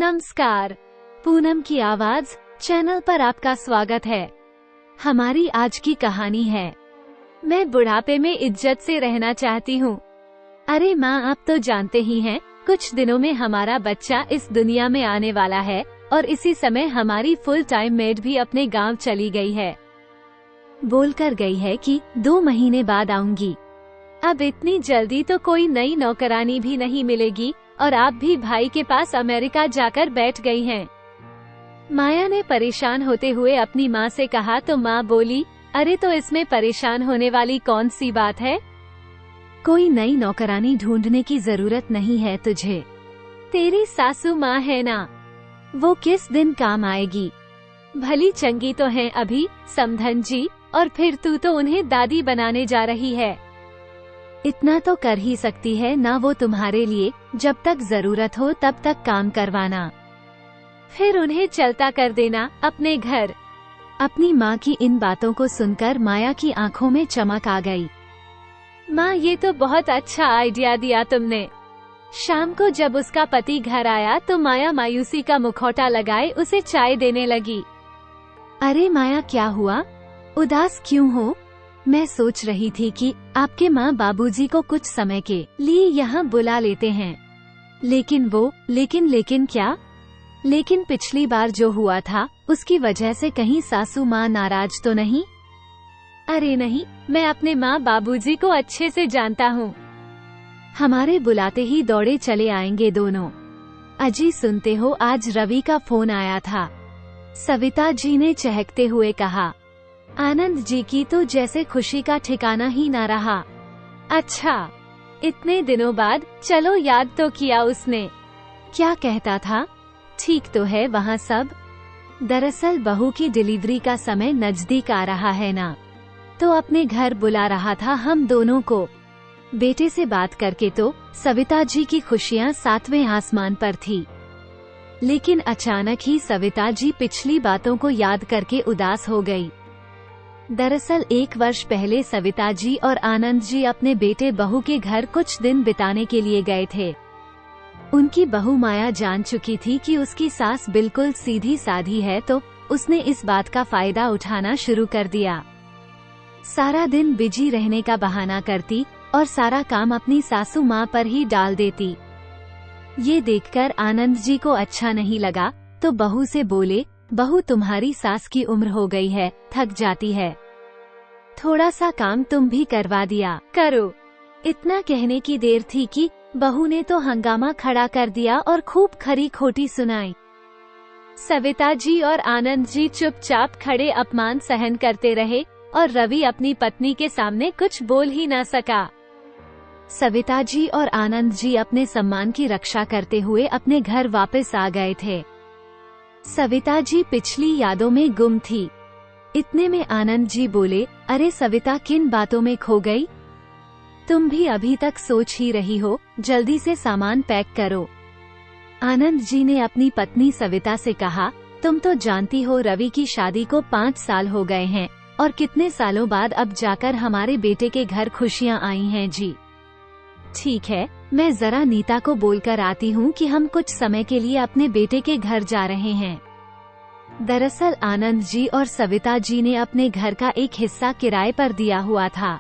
नमस्कार, पूनम की आवाज चैनल पर आपका स्वागत है। हमारी आज की कहानी है, मैं बुढ़ापे में इज्जत से रहना चाहती हूँ। अरे माँ, आप तो जानते ही हैं, कुछ दिनों में हमारा बच्चा इस दुनिया में आने वाला है और इसी समय हमारी फुल टाइम मेड भी अपने गांव चली गई है। बोलकर गई है कि 2 महीने बाद आऊंगी। अब इतनी जल्दी तो कोई नई नौकरानी भी नहीं मिलेगी और आप भी भाई के पास अमेरिका जाकर बैठ गई हैं। माया ने परेशान होते हुए अपनी माँ से कहा तो माँ बोली, अरे तो इसमें परेशान होने वाली कौन सी बात है? कोई नई नौकरानी ढूंढने की जरूरत नहीं है तुझे। तेरी सासू माँ है ना, वो किस दिन काम आएगी? भली चंगी तो है अभी समधन जी, और फिर तू तो उन्हें दादी बनाने जा रही है। इतना तो कर ही सकती है ना वो तुम्हारे लिए, जब तक जरूरत हो तब तक काम करवाना, फिर उन्हें चलता कर देना अपने घर। अपनी माँ की इन बातों को सुनकर माया की आंखों में चमक आ गई। माँ, ये तो बहुत अच्छा आइडिया दिया तुमने। शाम को जब उसका पति घर आया तो माया मायूसी का मुखौटा लगाए उसे चाय देने लगी। अरे माया, क्या हुआ? उदास क्यों हो? मैं सोच रही थी कि आपके माँ बाबूजी को कुछ समय के लिए यहाँ बुला लेते हैं। लेकिन क्या? लेकिन पिछली बार जो हुआ था उसकी वजह से कहीं सासू माँ नाराज तो नहीं? अरे नहीं, मैं अपने माँ बाबूजी को अच्छे से जानता हूँ। हमारे बुलाते ही दौड़े चले आएंगे दोनों। अजी सुनते हो, आज रवि का फोन आया था। सविता जी ने चहकते हुए कहा। आनंद जी की तो जैसे खुशी का ठिकाना ही ना रहा। अच्छा, इतने दिनों बाद, चलो याद तो किया उसने। क्या कहता था? ठीक तो है वहाँ सब? दरअसल बहू की डिलीवरी का समय नजदीक आ रहा है ना, तो अपने घर बुला रहा था हम दोनों को। बेटे से बात करके तो सविता जी की खुशियाँ 7वें आसमान पर थी। लेकिन अचानक ही सविता जी पिछली बातों को याद करके उदास हो गई। दरअसल 1 वर्ष पहले सविता जी और आनंद जी अपने बेटे बहू के घर कुछ दिन बिताने के लिए गए थे। उनकी बहू माया जान चुकी थी कि उसकी सास बिल्कुल सीधी साधी है, तो उसने इस बात का फायदा उठाना शुरू कर दिया। सारा दिन बिजी रहने का बहाना करती और सारा काम अपनी सासू माँ पर ही डाल देती। ये देखकर आनंद जी को अच्छा नहीं लगा, तो बहू से बोले, बहू तुम्हारी सास की उम्र हो गई है, थक जाती है, थोड़ा सा काम तुम भी करवा दिया करो। इतना कहने की देर थी कि बहू ने तो हंगामा खड़ा कर दिया और खूब खरी खोटी सुनाई। सविता जी और आनंद जी चुपचाप खड़े अपमान सहन करते रहे और रवि अपनी पत्नी के सामने कुछ बोल ही न सका। सविता जी और आनंद जी अपने सम्मान की रक्षा करते हुए अपने घर वापस आ गए थे। सविता जी पिछली यादों में गुम थी। इतने में आनंद जी बोले, अरे सविता, किन बातों में खो गई? तुम भी अभी तक सोच ही रही हो, जल्दी से सामान पैक करो। आनंद जी ने अपनी पत्नी सविता से कहा, तुम तो जानती हो रवि की शादी को 5 साल हो गए हैं और कितने सालों बाद अब जाकर हमारे बेटे के घर खुशियाँ आई हैं जी। ठीक है, मैं जरा नीता को बोलकर आती हूँ कि हम कुछ समय के लिए अपने बेटे के घर जा रहे हैं। दरअसल आनंद जी और सविता जी ने अपने घर का एक हिस्सा किराए पर दिया हुआ था,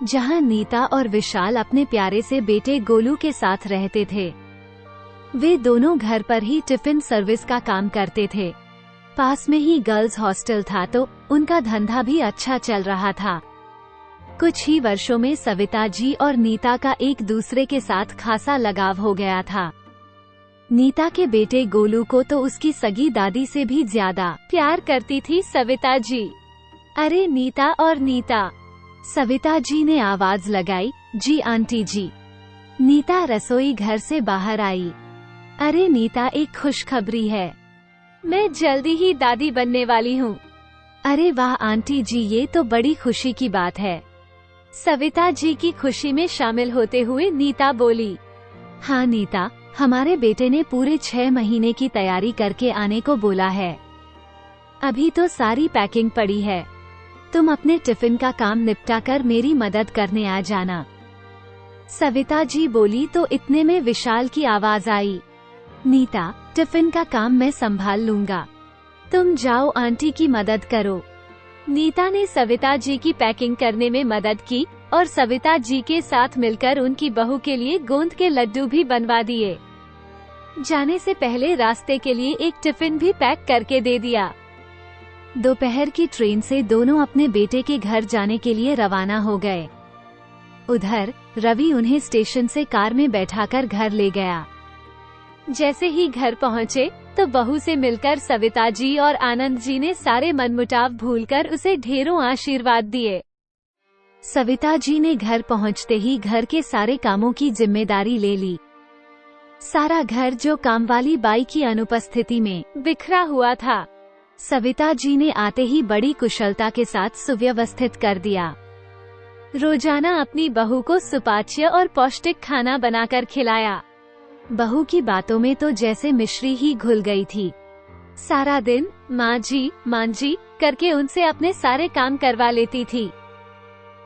जहाँ नीता और विशाल अपने प्यारे से बेटे गोलू के साथ रहते थे। वे दोनों घर पर ही टिफिन सर्विस का काम करते थे। पास में ही गर्ल्स हॉस्टल था, तो उनका धंधा भी अच्छा चल रहा था। कुछ ही वर्षों में सविता जी और नीता का एक दूसरे के साथ खासा लगाव हो गया था। नीता के बेटे गोलू को तो उसकी सगी दादी से भी ज्यादा प्यार करती थी सविता जी। अरे नीता और नीता, सविता जी ने आवाज लगाई। जी आंटी जी। नीता रसोई घर से बाहर आई। अरे नीता, एक खुशखबरी है, मैं जल्दी ही दादी बनने वाली हूँ। अरे वाह आंटी जी, ये तो बड़ी खुशी की बात है। सविता जी की खुशी में शामिल होते हुए नीता बोली, हाँ नीता, हमारे बेटे ने पूरे 6 महीने की तैयारी करके आने को बोला है। अभी तो सारी पैकिंग पड़ी है, तुम अपने टिफिन का काम निपटा कर मेरी मदद करने आ जाना। सविता जी बोली तो इतने में विशाल की आवाज आई। नीता, टिफिन का काम मैं संभाल लूंगा, तुम जाओ आंटी की मदद करो। नीता ने सविता जी की पैकिंग करने में मदद की और सविता जी के साथ मिलकर उनकी बहू के लिए गोंद के लड्डू भी बनवा दिए। जाने से पहले रास्ते के लिए एक टिफिन भी पैक करके दे दिया। दोपहर की ट्रेन से दोनों अपने बेटे के घर जाने के लिए रवाना हो गए। उधर रवि उन्हें स्टेशन से कार में बैठाकर घर ले गया। जैसे ही घर पहुँचे तो बहू से मिलकर सविता जी और आनंद जी ने सारे मनमुटाव भूलकर उसे ढेरों आशीर्वाद दिए। सविता जी ने घर पहुँचते ही घर के सारे कामों की जिम्मेदारी ले ली। सारा घर जो कामवाली बाई की अनुपस्थिति में बिखरा हुआ था, सविता जी ने आते ही बड़ी कुशलता के साथ सुव्यवस्थित कर दिया। रोजाना अपनी बहू को सुपाच्य और पौष्टिक खाना बनाकर खिलाया। बहू की बातों में तो जैसे मिश्री ही घुल गई थी। सारा दिन माँ जी करके उनसे अपने सारे काम करवा लेती थी।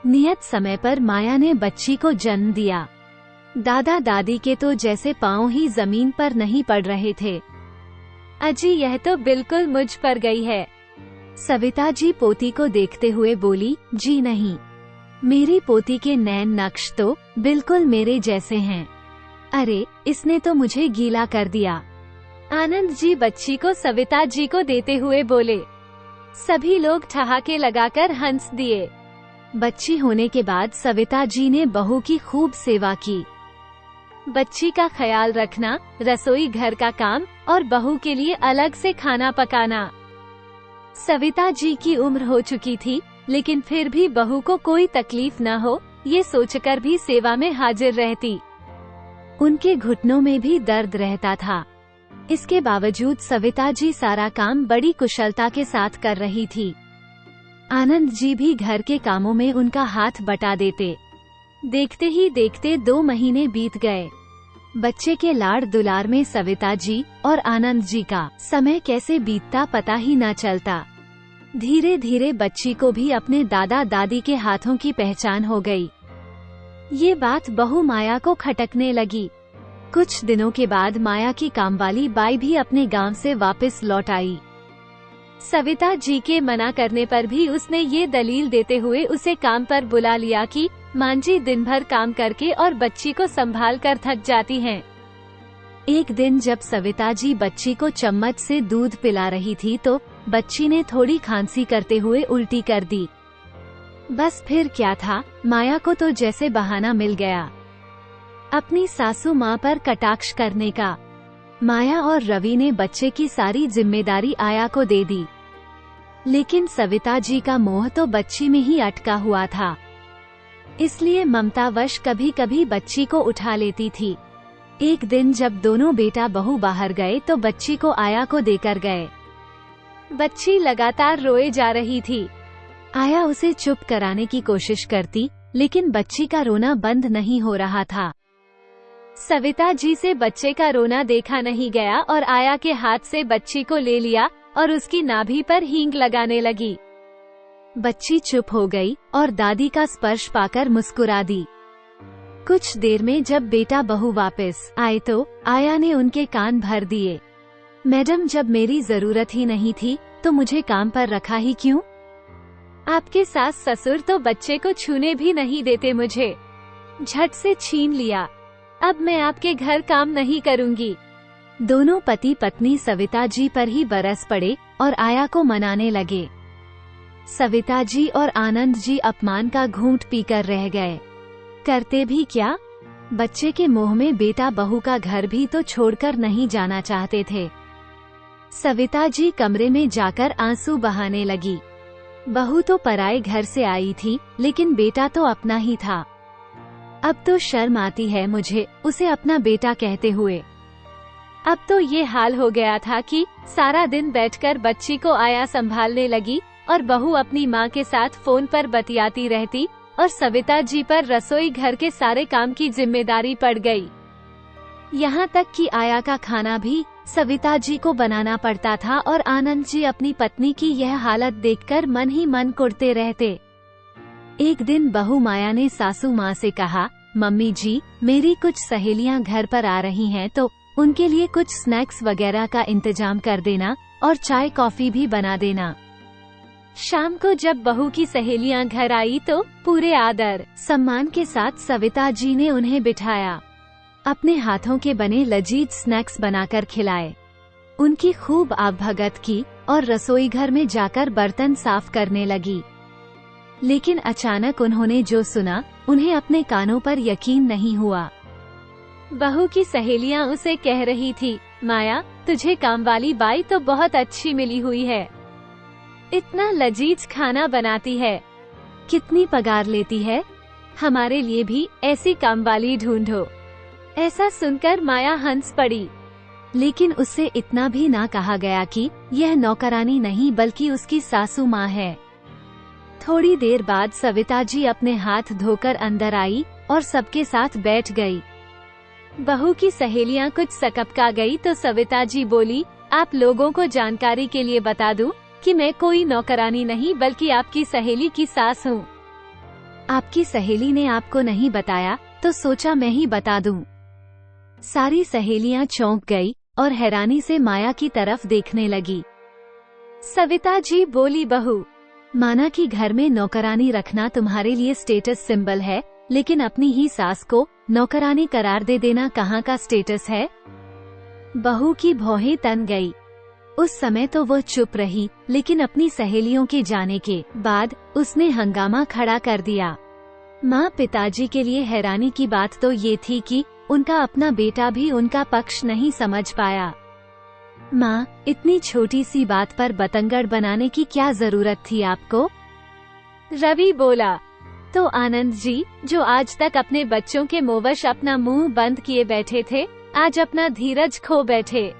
नियत समय पर माया ने बच्ची को जन्म दिया। दादा दादी के तो जैसे पाँव ही जमीन पर नहीं पड़ रहे थे। अजी यह तो बिल्कुल मुझ पर गई है। सविता जी पोती को देखते हुए बोली, जी नहीं, मेरी पोती के नैन नक्श तो बिल्कुल मेरे जैसे हैं। अरे इसने तो मुझे गीला कर दिया। आनंद जी बच्ची को सविता जी को देते हुए बोले। सभी लोग ठहाके लगाकर हंस दिए। बच्ची होने के बाद सविता जी ने बहू की खूब सेवा की। बच्ची का ख्याल रखना, रसोई घर का काम और बहू के लिए अलग से खाना पकाना। सविता जी की उम्र हो चुकी थी, लेकिन फिर भी बहू को कोई तकलीफ न हो, ये सोचकर भी सेवा में हाजिर रहती। उनके घुटनों में भी दर्द रहता था। इसके बावजूद सविता जी सारा काम बड़ी कुशलता के साथ कर रही थी। आनंद जी भी घर के कामों में उनका हाथ बटा देते। देखते ही देखते 2 महीने बीत गए। बच्चे के लाड़ दुलार में सविता जी और आनंद जी का समय कैसे बीतता पता ही न चलता। धीरे धीरे बच्ची को भी अपने दादा दादी के हाथों की पहचान हो गई। ये बात बहू माया को खटकने लगी। कुछ दिनों के बाद माया की कामवाली बाई भी अपने गांव से वापस लौट आई। सविता जी के मना करने पर भी उसने ये दलील देते हुए उसे काम पर बुला लिया कि मां जी दिन भर काम करके और बच्ची को संभाल कर थक जाती हैं। एक दिन जब सविता जी बच्ची को चम्मच से दूध पिला रही थी तो बच्ची ने थोड़ी खांसी करते हुए उल्टी कर दी। बस फिर क्या था, माया को तो जैसे बहाना मिल गया अपनी सासू माँ पर कटाक्ष करने का। माया और रवि ने बच्चे की सारी जिम्मेदारी आया को दे दी, लेकिन सविता जी का मोह तो बच्ची में ही अटका हुआ था। इसलिए ममतावश कभी कभी बच्ची को उठा लेती थी। एक दिन जब दोनों बेटा बहू बाहर गए तो बच्ची को आया को देकर गए। बच्ची लगातार रोए जा रही थी। आया उसे चुप कराने की कोशिश करती, लेकिन बच्ची का रोना बंद नहीं हो रहा था। सविता जी से बच्चे का रोना देखा नहीं गया और आया के हाथ से बच्ची को ले लिया और उसकी नाभि पर हींग लगाने लगी। बच्ची चुप हो गई और दादी का स्पर्श पाकर मुस्कुरा दी। कुछ देर में जब बेटा बहू वापस आए तो आया ने उनके कान भर दिए। मैडम, जब मेरी जरूरत ही नहीं थी तो मुझे काम पर रखा ही क्यों? आपके सास ससुर तो बच्चे को छूने भी नहीं देते, मुझे झट से छीन लिया। अब मैं आपके घर काम नहीं करूंगी। दोनों पति पत्नी सविता जी पर ही बरस पड़े और आया को मनाने लगे। सविता जी और आनंद जी अपमान का घूंट पीकर रह गए। करते भी क्या, बच्चे के मोह में बेटा बहू का घर भी तो छोड़कर नहीं जाना चाहते थे। सविता जी कमरे में जाकर आंसू बहाने लगी। बहू तो पराए घर से आई थी, लेकिन बेटा तो अपना ही था। अब तो शर्म आती है मुझे उसे अपना बेटा कहते हुए। अब तो ये हाल हो गया था कि सारा दिन बैठकर बच्ची को आया संभालने लगी और बहू अपनी माँ के साथ फोन पर बतियाती रहती और सविता जी पर रसोई घर के सारे काम की जिम्मेदारी पड़ गई। यहाँ तक कि आया का खाना भी सविता जी को बनाना पड़ता था और आनंद जी अपनी पत्नी की यह हालत देखकर मन ही मन कुढ़ते रहते। एक दिन बहू माया ने सासू माँ से कहा, मम्मी जी, मेरी कुछ सहेलियाँ घर पर आ रही हैं तो उनके लिए कुछ स्नैक्स वगैरह का इंतजाम कर देना और चाय कॉफी भी बना देना। शाम को जब बहू की सहेलियां घर आई तो पूरे आदर सम्मान के साथ सविता जी ने उन्हें बिठाया, अपने हाथों के बने लजीज स्नैक्स बनाकर खिलाए, उनकी खूब आवभगत की और रसोई घर में जाकर बर्तन साफ करने लगी। लेकिन अचानक उन्होंने जो सुना उन्हें अपने कानों पर यकीन नहीं हुआ। बहू की सहेलियां उसे कह रही थी, माया तुझे काम वाली बाई तो बहुत अच्छी मिली हुई है, इतना लजीज खाना बनाती है, कितनी पगार लेती है, हमारे लिए भी ऐसी काम वाली ढूंढो। ऐसा सुनकर माया हंस पड़ी, लेकिन उससे इतना भी ना कहा गया कि यह नौकरानी नहीं बल्कि उसकी सासू माँ है। थोड़ी देर बाद सविता जी अपने हाथ धोकर अंदर आई और सबके साथ बैठ गई। बहू की सहेलियां कुछ सकपका गई तो सविता जी बोली, आप लोगों को जानकारी के लिए बता दूं कि मैं कोई नौकरानी नहीं बल्कि आपकी सहेली की सास हूँ। आपकी सहेली ने आपको नहीं बताया तो सोचा मैं ही बता दूं। सारी सहेलियां चौंक गई और हैरानी से माया की तरफ देखने लगी। सविता जी बोली, बहू माना कि घर में नौकरानी रखना तुम्हारे लिए स्टेटस सिंबल है, लेकिन अपनी ही सास को नौकरानी करार दे देना कहाँ का स्टेटस है। बहू की भौहें तन गई। उस समय तो वो चुप रही, लेकिन अपनी सहेलियों के जाने के बाद उसने हंगामा खड़ा कर दिया। माँ पिताजी के लिए हैरानी की बात तो ये थी कि उनका अपना बेटा भी उनका पक्ष नहीं समझ पाया। माँ, इतनी छोटी सी बात पर बतंगड़ बनाने की क्या जरूरत थी आपको? रवि बोला, तो आनंद जी जो आज तक अपने बच्चों के मोहवश अपना मुंह बंद किए बैठे थे, आज अपना धीरज खो बैठे।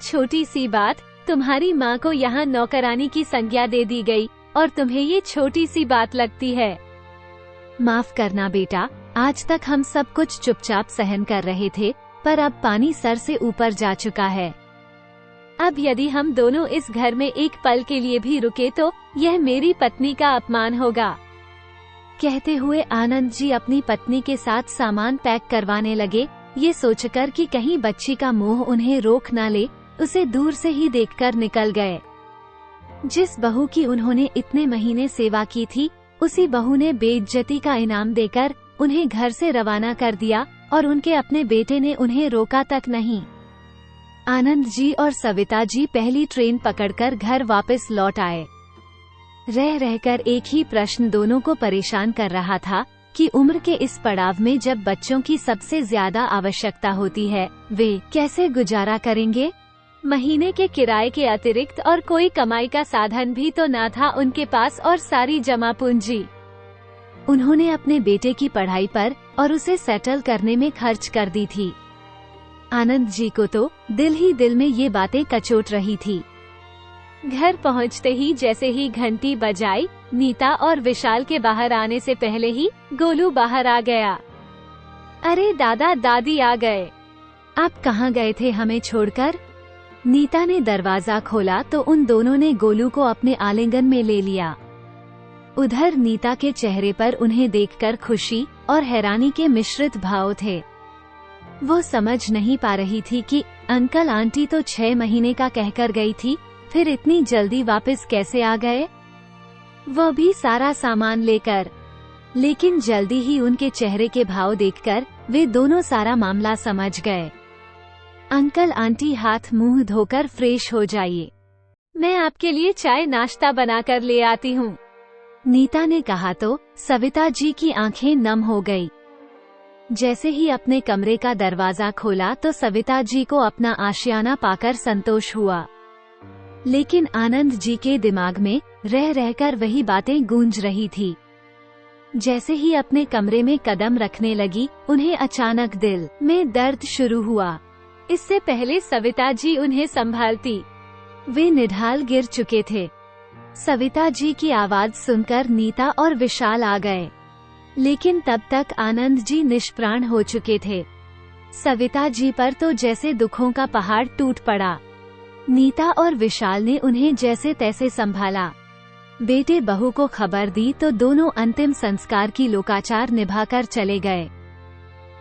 छोटी सी बात, तुम्हारी माँ को यहाँ नौकरानी की संज्ञा दे दी गई और तुम्हें ये छोटी सी बात लगती है। माफ करना बेटा, आज तक हम सब कुछ चुपचाप सहन कर रहे थे, पर अब पानी सर से ऊपर जा चुका है। अब यदि हम दोनों इस घर में एक पल के लिए भी रुके तो यह मेरी पत्नी का अपमान होगा। कहते हुए आनंद जी अपनी पत्नी के साथ सामान पैक करवाने लगे, ये सोचकर कि कहीं बच्ची का मोह उन्हें रोक न ले, उसे दूर से ही देखकर निकल गए। जिस बहू की उन्होंने इतने महीने सेवा की थी, उसी बहू ने बेइज्जती का इनाम देकर उन्हें घर से रवाना कर दिया और उनके अपने बेटे ने उन्हें रोका तक नहीं। आनंद जी और सविता जी पहली ट्रेन पकड़कर घर वापस लौट आए। रह रहकर एक ही प्रश्न दोनों को परेशान कर रहा था कि उम्र के इस पड़ाव में जब बच्चों की सबसे ज्यादा आवश्यकता होती है, वे कैसे गुजारा करेंगे। महीने के किराए के अतिरिक्त और कोई कमाई का साधन भी तो न था उनके पास, और सारी जमा पूंजी उन्होंने अपने बेटे की पढ़ाई पर और उसे सेटल करने में खर्च कर दी थी। आनंद जी को तो दिल ही दिल में ये बातें कचोट रही थी। घर पहुंचते ही जैसे ही घंटी बजाई, नीता और विशाल के बाहर आने से पहले ही गोलू बाहर आ गया। अरे दादा दादी आ गए, आप कहाँ गए थे हमें छोड़कर? नीता ने दरवाजा खोला तो उन दोनों ने गोलू को अपने आलिंगन में ले लिया। उधर नीता के चेहरे पर उन्हें देखकर खुशी और हैरानी के मिश्रित भाव थे। वो समझ नहीं पा रही थी कि अंकल आंटी तो 6 महीने का कहकर गई थी, फिर इतनी जल्दी वापस कैसे आ गए, वो भी सारा सामान लेकर। लेकिन जल्दी ही उनके चेहरे के भाव देखकर वे दोनों सारा मामला समझ गए। अंकल आंटी हाथ मुंह धोकर फ्रेश हो जाइए, मैं आपके लिए चाय नाश्ता बनाकर ले आती हूँ, नीता ने कहा तो सविता जी की आंखें नम हो गई। जैसे ही अपने कमरे का दरवाजा खोला तो सविता जी को अपना आशियाना पाकर संतोष हुआ, लेकिन आनंद जी के दिमाग में रह रहकर वही बातें गूंज रही थी। जैसे ही अपने कमरे में कदम रखने लगी, उन्हें अचानक दिल में दर्द शुरू हुआ। इससे पहले सविता जी उन्हें संभालती, वे निढाल गिर चुके थे। सविता जी की आवाज सुनकर नीता और विशाल आ गए, लेकिन तब तक आनंद जी निष्प्राण हो चुके थे। सविता जी पर तो जैसे दुखों का पहाड़ टूट पड़ा। नीता और विशाल ने उन्हें जैसे तैसे संभाला। बेटे बहू को खबर दी तो दोनों अंतिम संस्कार की लोकाचार निभाकर चले गए।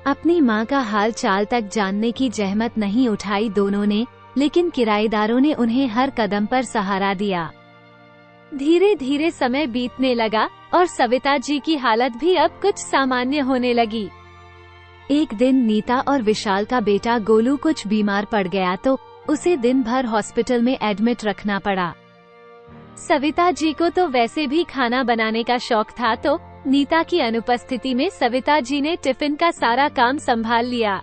अपनी माँ का हाल चाल तक जानने की जहमत नहीं उठाई दोनों ने, लेकिन किराएदारों ने उन्हें हर कदम पर सहारा दिया। धीरे धीरे समय बीतने लगा और सविता जी की हालत भी अब कुछ सामान्य होने लगी। एक दिन नीता और विशाल का बेटा गोलू कुछ बीमार पड़ गया तो उसे दिन भर हॉस्पिटल में एडमिट रखना पड़ा। सविता जी को तो वैसे भी खाना बनाने का शौक था, तो नीता की अनुपस्थिति में सविता जी ने टिफिन का सारा काम संभाल लिया।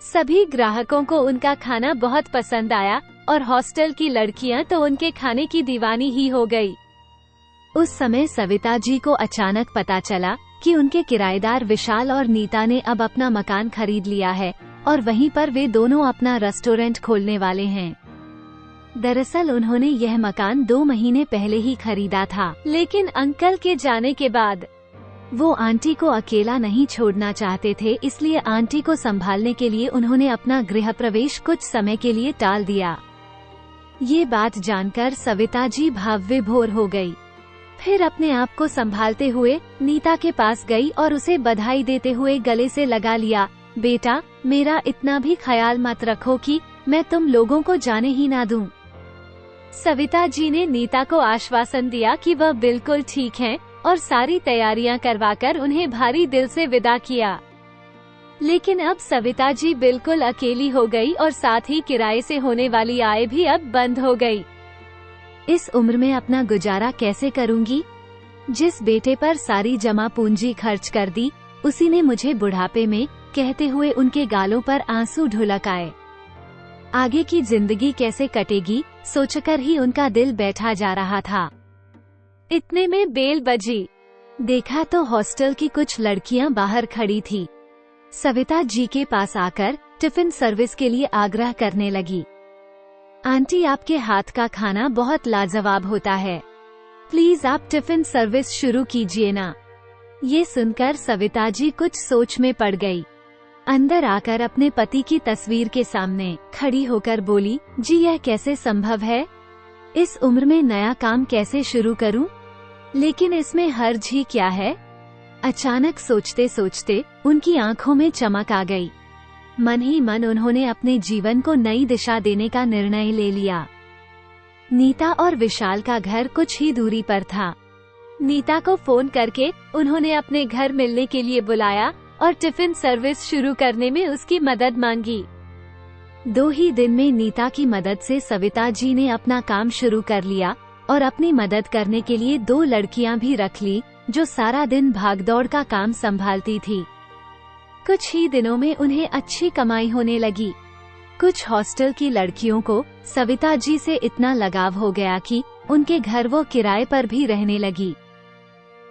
सभी ग्राहकों को उनका खाना बहुत पसंद आया और हॉस्टल की लड़कियां तो उनके खाने की दीवानी ही हो गई। उस समय सविता जी को अचानक पता चला कि उनके किराएदार विशाल और नीता ने अब अपना मकान खरीद लिया है और वहीं पर वे दोनों अपना रेस्टोरेंट खोलने वाले हैं। दरअसल उन्होंने यह मकान 2 महीने पहले ही खरीदा था, लेकिन अंकल के जाने के बाद वो आंटी को अकेला नहीं छोड़ना चाहते थे, इसलिए आंटी को संभालने के लिए उन्होंने अपना गृह प्रवेश कुछ समय के लिए टाल दिया। ये बात जानकर सविता जी भाव विभोर हो गई। फिर अपने आप को संभालते हुए नीता के पास गई और उसे बधाई देते हुए गले से लगा लिया। बेटा, मेरा इतना भी ख्याल मत रखो कि मैं तुम लोगों को जाने ही ना दूं। सविता जी ने नीता को आश्वासन दिया कि वह बिल्कुल ठीक हैं और सारी तैयारियां करवाकर उन्हें भारी दिल से विदा किया। लेकिन अब सविता जी बिल्कुल अकेली हो गई और साथ ही किराए से होने वाली आय भी अब बंद हो गई। इस उम्र में अपना गुजारा कैसे करूंगी? जिस बेटे पर सारी जमा पूंजी खर्च कर दी, उसी ने मुझे बुढ़ापे में, कहते हुए उनके गालों पर आंसू ढुलक आए। आगे की जिंदगी कैसे कटेगी, सोचकर ही उनका दिल बैठा जा रहा था। इतने में बेल बजी। देखा तो हॉस्टल की कुछ लड़कियां बाहर खड़ी थी। सविता जी के पास आकर टिफिन सर्विस के लिए आग्रह करने लगी। आंटी, आपके हाथ का खाना बहुत लाजवाब होता है, प्लीज आप टिफिन सर्विस शुरू कीजिए ना। ये सुनकर सविता जी कुछ सोच में पड़ गई। अंदर आकर अपने पति की तस्वीर के सामने खड़ी होकर बोली, जी यह कैसे संभव है? इस उम्र में नया काम कैसे शुरू करूं? लेकिन इसमें हर्ज ही क्या है? अचानक सोचते सोचते उनकी आंखों में चमक आ गई। मन ही मन उन्होंने अपने जीवन को नई दिशा देने का निर्णय ले लिया। नीता और विशाल का घर कुछ ही दूरी पर था। नीता को फोन करके उन्होंने अपने घर मिलने के लिए बुलाया और टिफिन सर्विस शुरू करने में उसकी मदद मांगी। 2 ही दिन में नीता की मदद से सविता जी ने अपना काम शुरू कर लिया और अपनी मदद करने के लिए 2 लड़कियां भी रख ली, जो सारा दिन भागदौड़ का काम संभालती थी। कुछ ही दिनों में उन्हें अच्छी कमाई होने लगी। कुछ हॉस्टल की लड़कियों को सविता जी से इतना लगाव हो गया कि उनके घर वो किराए पर भी रहने लगी।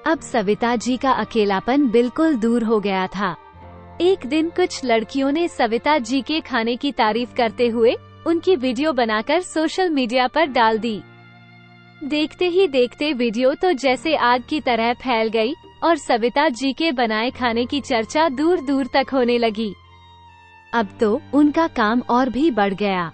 अब सविता जी का अकेलापन बिल्कुल दूर हो गया था। एक दिन कुछ लड़कियों ने सविता जी के खाने की तारीफ करते हुए उनकी वीडियो बनाकर सोशल मीडिया पर डाल दी। देखते ही देखते वीडियो तो जैसे आग की तरह फैल गई और सविता जी के बनाए खाने की चर्चा दूर दूर तक होने लगी। अब तो उनका काम और भी बढ़ गया।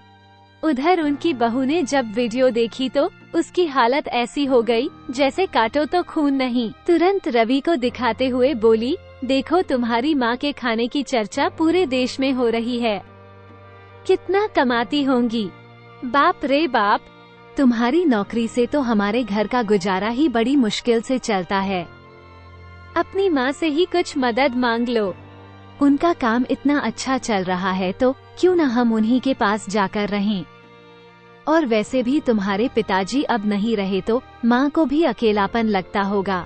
उधर उनकी बहू ने जब वीडियो देखी तो उसकी हालत ऐसी हो गई जैसे काटो तो खून नहीं। तुरंत रवि को दिखाते हुए बोली, देखो तुम्हारी माँ के खाने की चर्चा पूरे देश में हो रही है, कितना कमाती होंगी। बाप रे बाप, तुम्हारी नौकरी से तो हमारे घर का गुजारा ही बड़ी मुश्किल से चलता है। अपनी माँ से ही कुछ मदद मांग लो। उनका काम इतना अच्छा चल रहा है तो क्यों न हम उन्हीं के पास जाकर रहें। और वैसे भी तुम्हारे पिताजी अब नहीं रहे तो माँ को भी अकेलापन लगता होगा।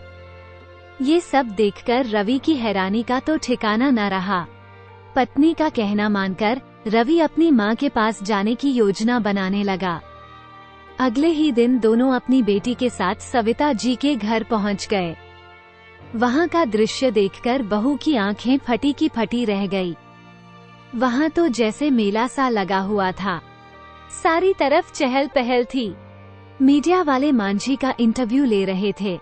ये सब देखकर रवि की हैरानी का तो ठिकाना न रहा। पत्नी का कहना मानकर रवि अपनी माँ के पास जाने की योजना बनाने लगा। अगले ही दिन दोनों अपनी बेटी के साथ सविता जी के घर पहुँच गए। वहाँ का दृश्य देखकर बहू की आंखें फटी की फटी रह गई। वहाँ तो जैसे मेला सा लगा हुआ था, सारी तरफ चहल पहल थी। मीडिया वाले मांझी का इंटरव्यू ले रहे थे।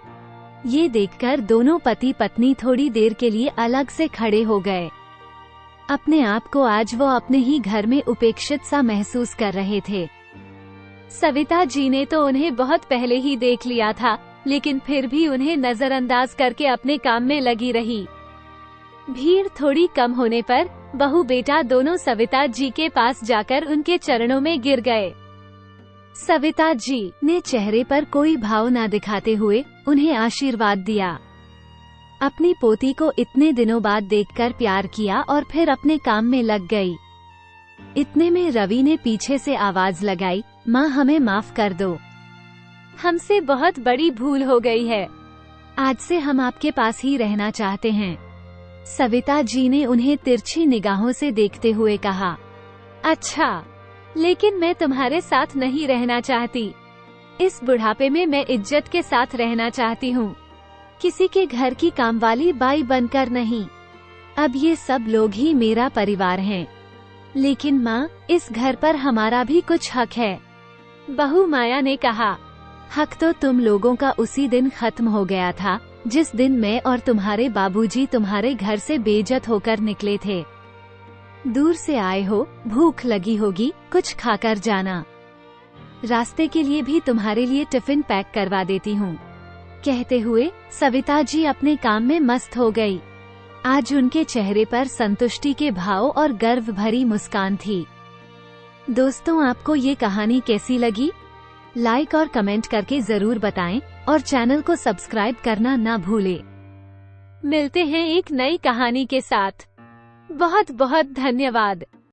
ये देखकर दोनों पति पत्नी थोड़ी देर के लिए अलग से खड़े हो गए। अपने आप को आज वो अपने ही घर में उपेक्षित सा महसूस कर रहे थे। सविता जी ने तो उन्हें बहुत पहले ही देख लिया था, लेकिन फिर भी उन्हें नजरअंदाज करके अपने काम में लगी रही। भीड़ थोड़ी कम होने पर बहू बेटा दोनों सविता जी के पास जाकर उनके चरणों में गिर गए। सविता जी ने चेहरे पर कोई भाव न दिखाते हुए उन्हें आशीर्वाद दिया। अपनी पोती को इतने दिनों बाद देखकर प्यार किया और फिर अपने काम में लग गई। इतने में रवि ने पीछे से आवाज लगाई, माँ हमें माफ कर दो, हमसे बहुत बड़ी भूल हो गई है, आज से हम आपके पास ही रहना चाहते हैं। सविता जी ने उन्हें तिरछी निगाहों से देखते हुए कहा, अच्छा, लेकिन मैं तुम्हारे साथ नहीं रहना चाहती। इस बुढ़ापे में मैं इज्जत के साथ रहना चाहती हूँ, किसी के घर की कामवाली बाई बनकर नहीं। अब ये सब लोग ही मेरा परिवार हैं। लेकिन माँ, इस घर पर हमारा भी कुछ हक है। बहू माया ने कहा, हक तो तुम लोगों का उसी दिन खत्म हो गया था जिस दिन मैं और तुम्हारे बाबूजी तुम्हारे घर से बेइज्जत होकर निकले थे। दूर से आए हो, भूख लगी होगी, कुछ खाकर जाना। रास्ते के लिए भी तुम्हारे लिए टिफिन पैक करवा देती हूँ। कहते हुए सविता जी अपने काम में मस्त हो गई। आज उनके चेहरे पर संतुष्टि के भाव और गर्व भरी मुस्कान थी। दोस्तों, आपको ये कहानी कैसी लगी? लाइक और कमेंट करके जरूर बताएं और चैनल को सब्सक्राइब करना ना भूलें। मिलते हैं एक नई कहानी के साथ। बहुत बहुत धन्यवाद।